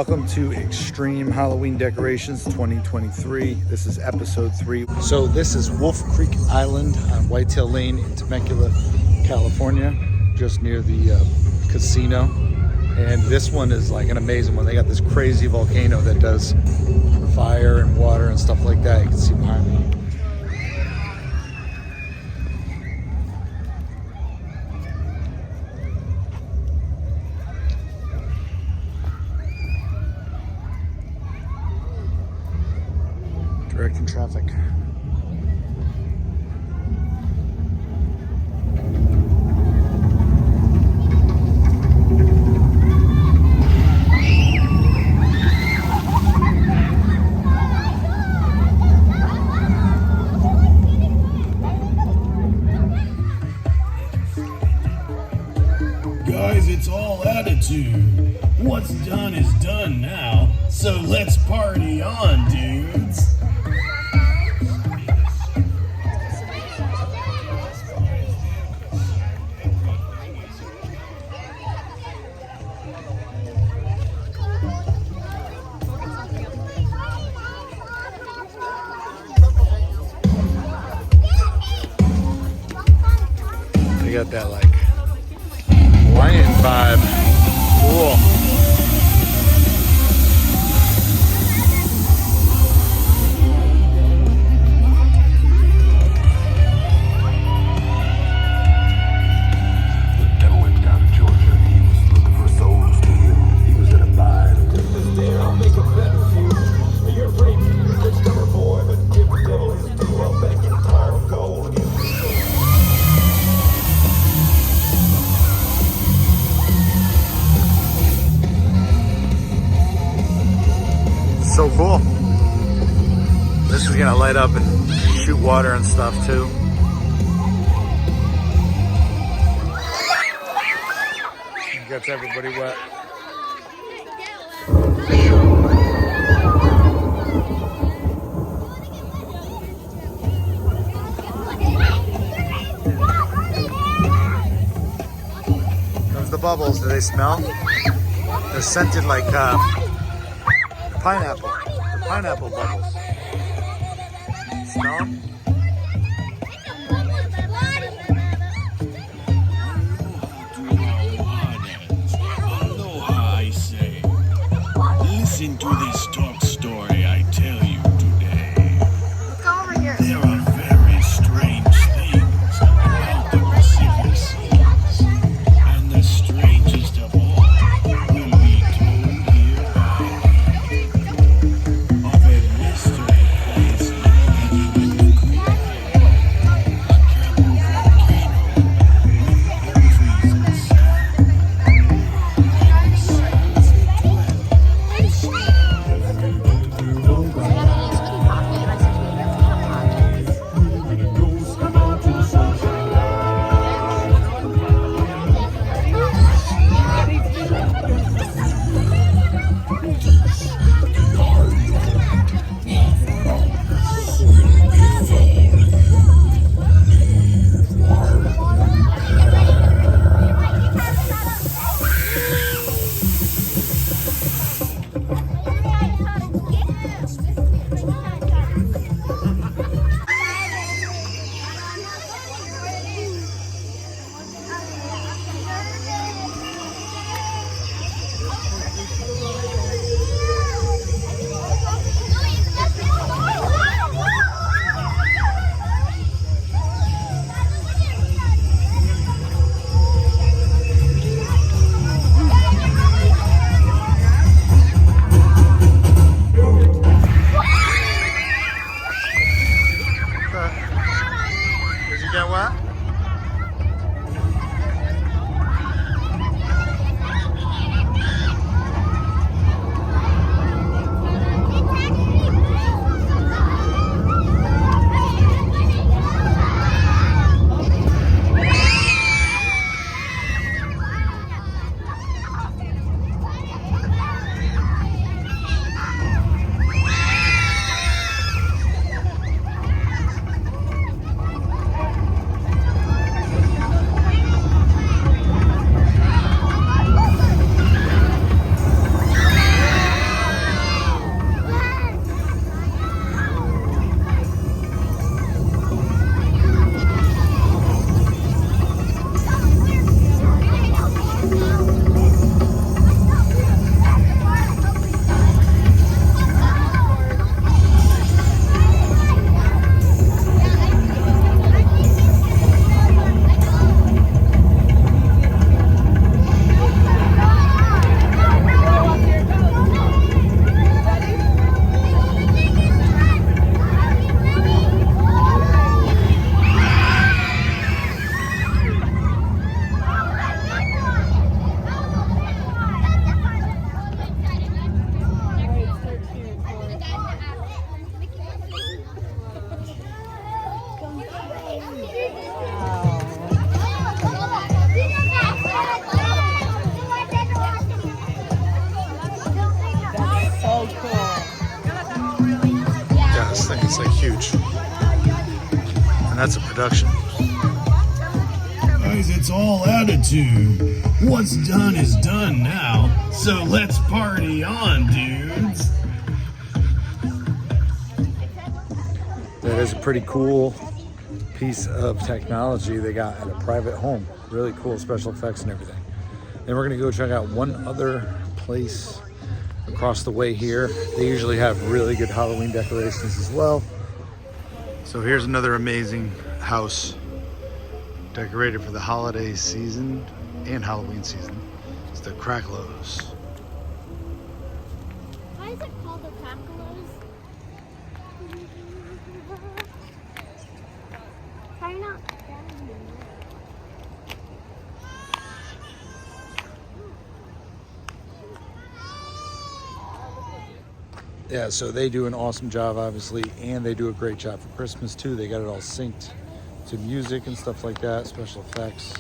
Welcome to Extreme Halloween Decorations 2023. This is episode 3. So this is Wolf Creek Island on Whitetail Lane in Temecula, California, just near the casino. And this one is like an amazing one. They got this crazy volcano that does fire and water and stuff like that. You can see behind me. Directing traffic. Guys, it's all attitude. What's done is done now, so let's party on, dudes. They got that like Hawaiian vibe. Cool. The devil went down to Georgia. He was looking for souls to heal. He was at a mine. I'll make a better future. You're a pretty rich number boy, but give the devil his due. I'll bet you a pile of gold. So cool. This is gonna light up and shoot water and stuff too. It gets everybody wet. Those the bubbles. Do they smell? They're scented like pineapple. The pineapple bubbles. Smell them? Aloha, I say. Listen to this talk story I tell you today. Let's go over here. There are very strange things about the Pacific Seas, and the strangest of all will be told hereby. Of a mystery place known as the Creek, a cable volcano with trees and sand, and the sands that dwell. Did you get wet? That's so cool. Yeah, this thing is like huge. And that's a production. Guys, it's all attitude. What's done is done now. So let's party on, dudes. That is a pretty cool piece of technology they got at a private home. Really cool special effects and everything. Then we're gonna go check out one other place across the way here. They usually have really good Halloween decorations as well. So here's another amazing house decorated for the holiday season and Halloween season. It's the Cracklows. Why is it called the Temecula? Try not. Yeah, so they do an awesome job, obviously, and they do a great job for Christmas too. They got it all synced to music and stuff like that, special effects.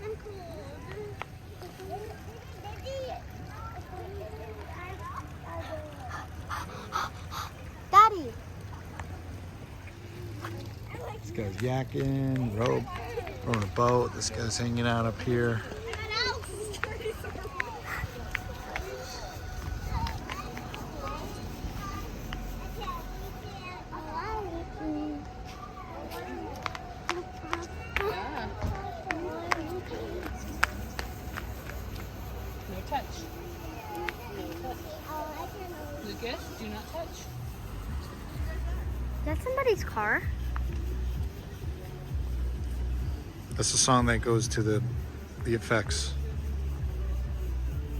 I'm cold. Daddy. This guy's yakking, rope, throwing a boat. This guy's hanging out up here. No touch. Lucas, do not touch. Is that somebody's car? That's the song that goes to the effects.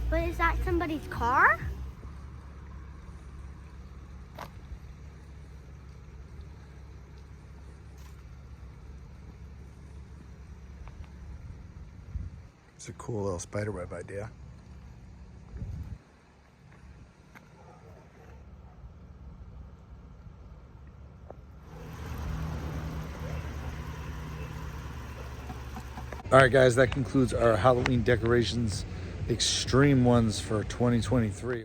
But is that somebody's car? It's a cool little spiderweb idea. All right, guys, that concludes our Halloween decorations, extreme ones for 2023.